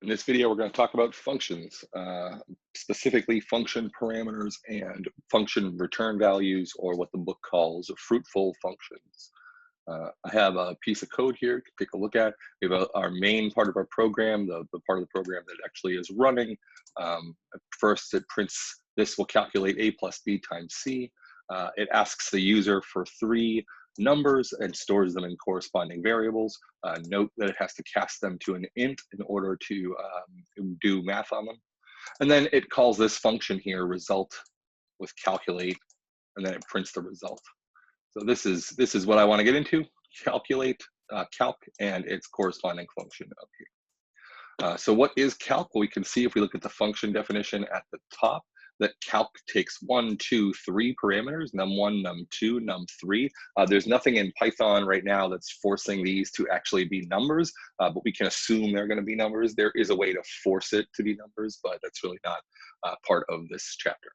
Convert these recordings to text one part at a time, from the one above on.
In this video, we're going to talk about functions, specifically function parameters and function return values, or what the book calls fruitful functions. I have a piece of code here to take a look at. We have our main part of our program, the part of the program that actually is running. First, it prints this will calculate a plus b times c. It asks the user for 3 numbers and stores them in corresponding variables. Note that it has to cast them to an int in order to do math on them. And then it calls this function here result with calculate, and then it prints the result. So this is what I want to get into: calculate, calc, and its corresponding function up here. So what is calc? Well, we can see if we look at the function definition at the top that calc takes 1, 2, 3 parameters, num1, num2, num3. There's nothing in Python right now that's forcing these to actually be numbers, but we can assume they're going to be numbers. There is a way to force it to be numbers, but that's really not part of this chapter.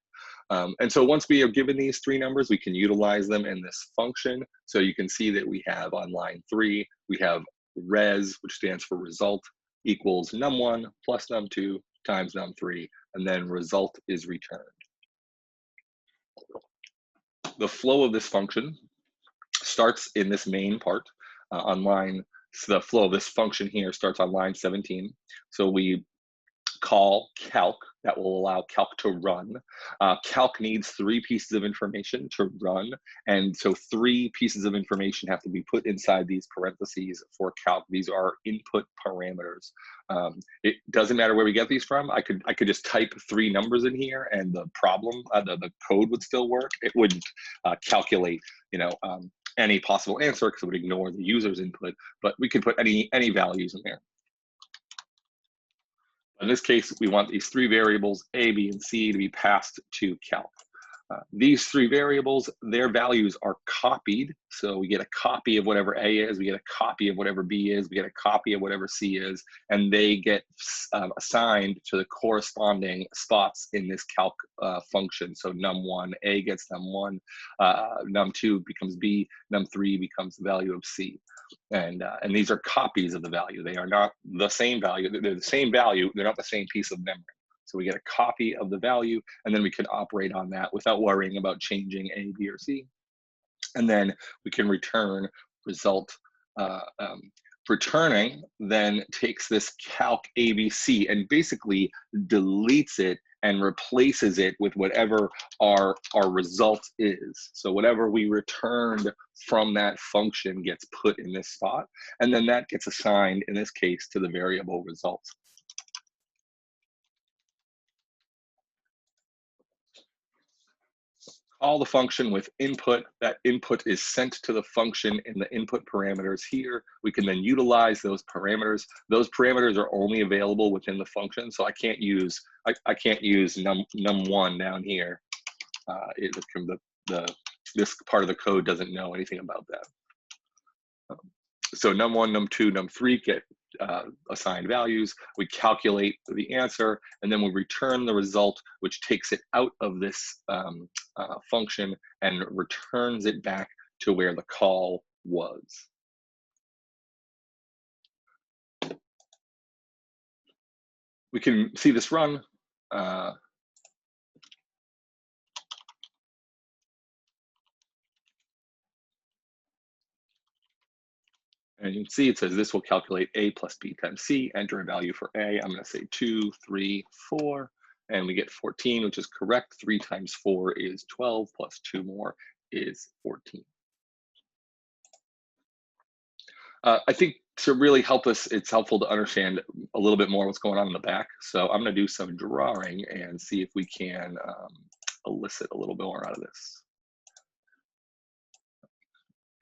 And so once we are given these 3 numbers, we can utilize them in this function. So you can see that we have on line 3, we have res, which stands for result, equals num1 plus num2 times num3, and then result is returned. The flow of this function starts in this main part on line, so the flow of this function here starts on line 17. So we call calc, that will allow calc to run. Calc needs 3 pieces of information to run, and so 3 pieces of information have to be put inside these parentheses for calc. These are input parameters. It doesn't matter where we get these from. I could just type 3 numbers in here, and the problem, the code would still work. It wouldn't calculate, any possible answer because it would ignore the user's input. But we could put any values in there. In this case, we want these 3 variables, A, B, and C, to be passed to calc. These 3 variables, their values are copied. So we get a copy of whatever A is, we get a copy of whatever B is, we get a copy of whatever C is, and they get assigned to the corresponding spots in this calc function. So num1, A gets num1, num2 becomes B, num3 becomes the value of C. And these are copies of the value. They are not the same value. They're the same value. They're not the same piece of memory. So we get a copy of the value, and then we can operate on that without worrying about changing A, B, or C. And then we can return result. Returning then takes this calc ABC and basically deletes it and replaces it with whatever our result is. So whatever we returned from that function gets put in this spot, and then that gets assigned, in this case, to the variable result. Call the function with input. That input is sent to the function in the input parameters here. We can then utilize those parameters. Those parameters are only available within the function, so I can't use num1 down here. This part of the code doesn't know anything about that. So num1, num2, num3 get assigned values. We calculate the answer, and then we return the result, which takes it out of this function and returns it back to where the call was. We can see this run. And you can see it says this will calculate A plus B times C, enter a value for A. I'm going to say 2, 3, 4, and we get 14, which is correct. 3 times 4 is 12, plus 2 more is 14. I think to really help us, it's helpful to understand a little bit more what's going on in the back. So I'm going to do some drawing and see if we can elicit a little bit more out of this.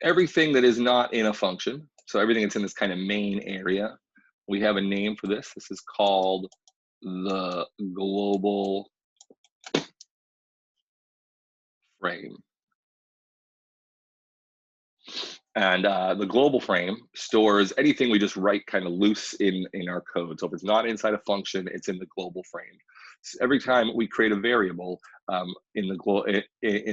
Everything that is not in a function, so everything that's in this kind of main area, we have a name for this. This is called the global frame. And the global frame stores anything we just write kind of loose in our code. So if it's not inside a function, it's in the global frame. So every time we create a variable in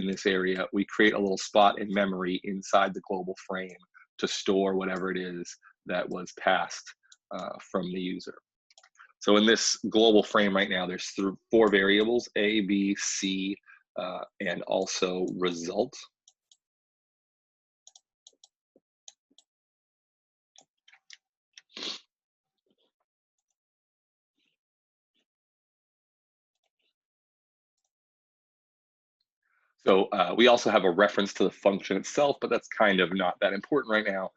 this area, we create a little spot in memory inside the global frame to store whatever it is that was passed from the user. So in this global frame right now, there's 4 variables, A, B, C, and also result. So we also have a reference to the function itself, but that's kind of not that important right now.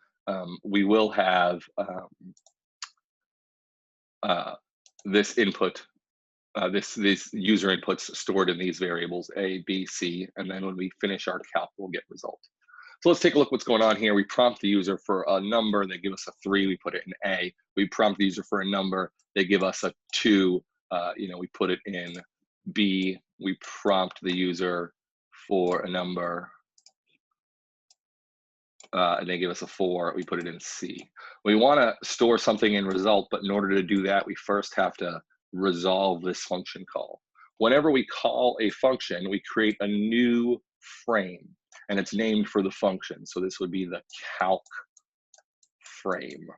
We will have this input, this user inputs stored in these variables, A, B, C, and then when we finish our calc, we'll get result. So let's take a look what's going on here. We prompt the user for a number, they give us a 3, we put it in A. We prompt the user for a number, they give us a 2, we put it in B. We prompt the user for a number, and they give us a 4, we put it in C. We want to store something in result, but in order to do that, we first have to resolve this function call. Whenever we call a function, we create a new frame, and it's named for the function. So this would be the calc frame.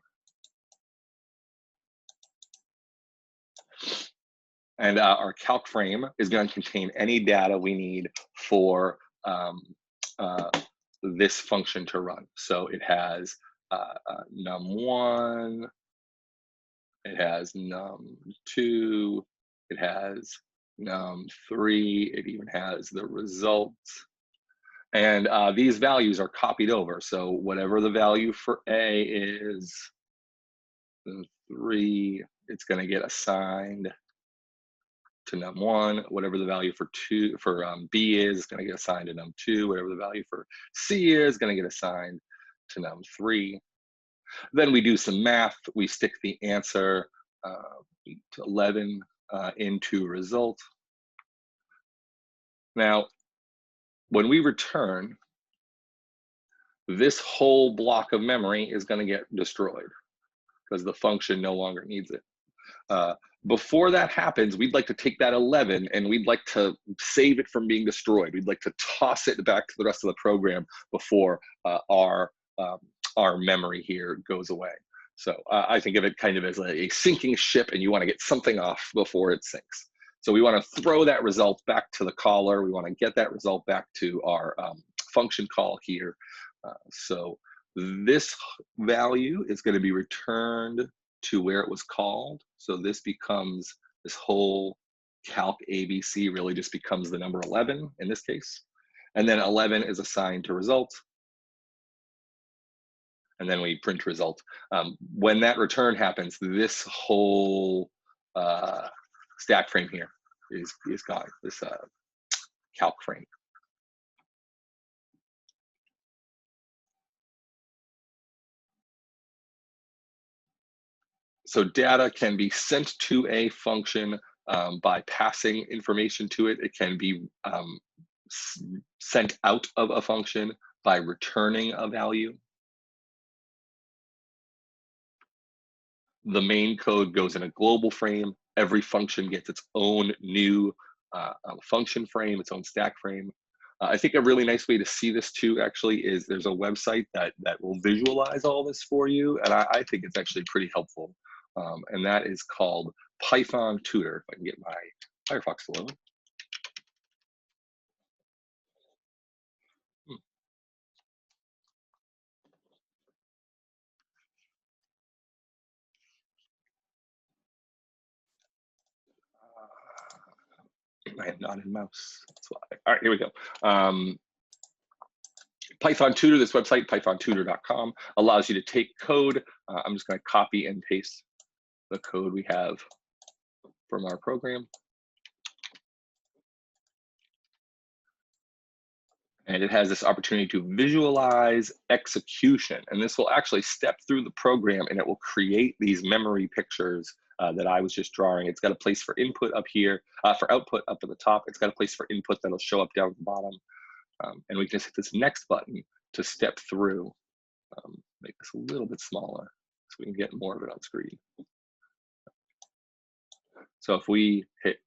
And our calc frame is going to contain any data we need for this function to run. So it has num1, it has num2, it has num3, it even has the results. And these values are copied over. So whatever the value for A is, 3, it's going to get assigned to num1. Whatever the value for B is, it's going to get assigned to num2. Whatever the value for C is, going to get assigned to num3. Then we do some math. We stick the answer to 11 into result. Now, when we return, this whole block of memory is going to get destroyed because the function no longer needs it. Before that happens, we'd like to take that 11 and we'd like to save it from being destroyed. We'd like to toss it back to the rest of the program before our memory here goes away. So I think of it kind of as a sinking ship, and you want to get something off before it sinks. So we want to throw that result back to the caller. We want to get that result back to our function call here. So this value is going to be returned to where it was called. So this whole calc ABC really just becomes the number 11 in this case. And then 11 is assigned to result. And then we print result. When that return happens, this whole stack frame here is gone, this calc frame. So data can be sent to a function by passing information to it. It can be sent out of a function by returning a value. The main code goes in a global frame. Every function gets its own new function frame, its own stack frame. I think a really nice way to see this too, actually, is there's a website that will visualize all this for you, and I think it's actually pretty helpful. And that is called Python Tutor. If I can get my Firefox to load. I am not in mouse. That's why. All right, here we go. Python Tutor, this website, pythontutor.com, allows you to take code. I'm just going to copy and paste the code we have from our program. And it has this opportunity to visualize execution. And this will actually step through the program, and it will create these memory pictures that I was just drawing. It's got a place for input up here, for output up at the top. It's got a place for input that'll show up down at the bottom. And we can just hit this next button to step through, make this a little bit smaller so we can get more of it on screen. So if we hit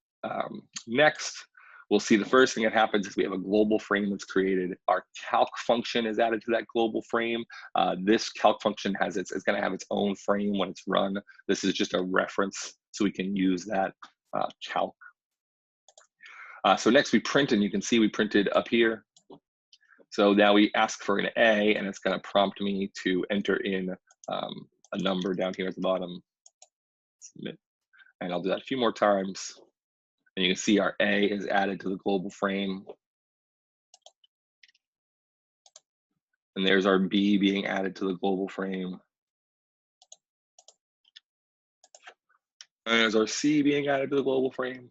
next, we'll see the first thing that happens is we have a global frame that's created. Our calc function is added to that global frame. This calc function it's going to have its own frame when it's run. This is just a reference, so we can use that calc. So next we print, and you can see we printed up here. So now we ask for an A, and it's going to prompt me to enter in a number down here at the bottom. Submit. And I'll do that a few more times. And you can see our A is added to the global frame. And there's our B being added to the global frame. And there's our C being added to the global frame.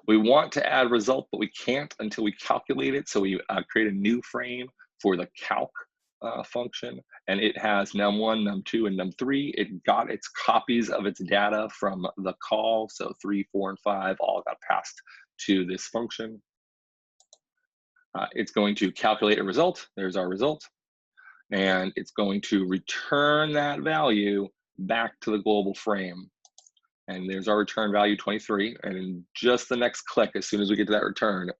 We want to add result, but we can't until we calculate it. So we create a new frame for the calc function, and it has num1, num2, and num3. It got its copies of its data from the call. So 3, 4, and 5 all got passed to this function. It's going to calculate a result. There's our result. And it's going to return that value back to the global frame. And there's our return value 23. And in just the next click, as soon as we get to that return,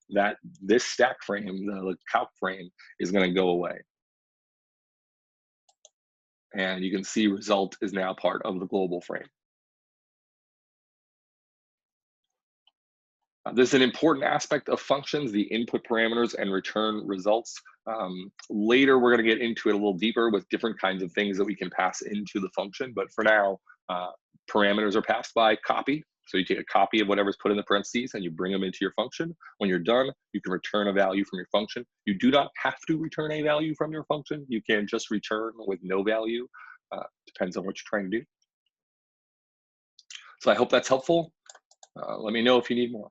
this stack frame, the calc frame, is going to go away. And you can see result is now part of the global frame. This is an important aspect of functions, the input parameters and return results. Later, we're going to get into it a little deeper with different kinds of things that we can pass into the function. But for now, parameters are passed by copy. So you take a copy of whatever's put in the parentheses and you bring them into your function. When you're done, you can return a value from your function. You do not have to return a value from your function. You can just return with no value. Depends on what you're trying to do. So I hope that's helpful. Let me know if you need more.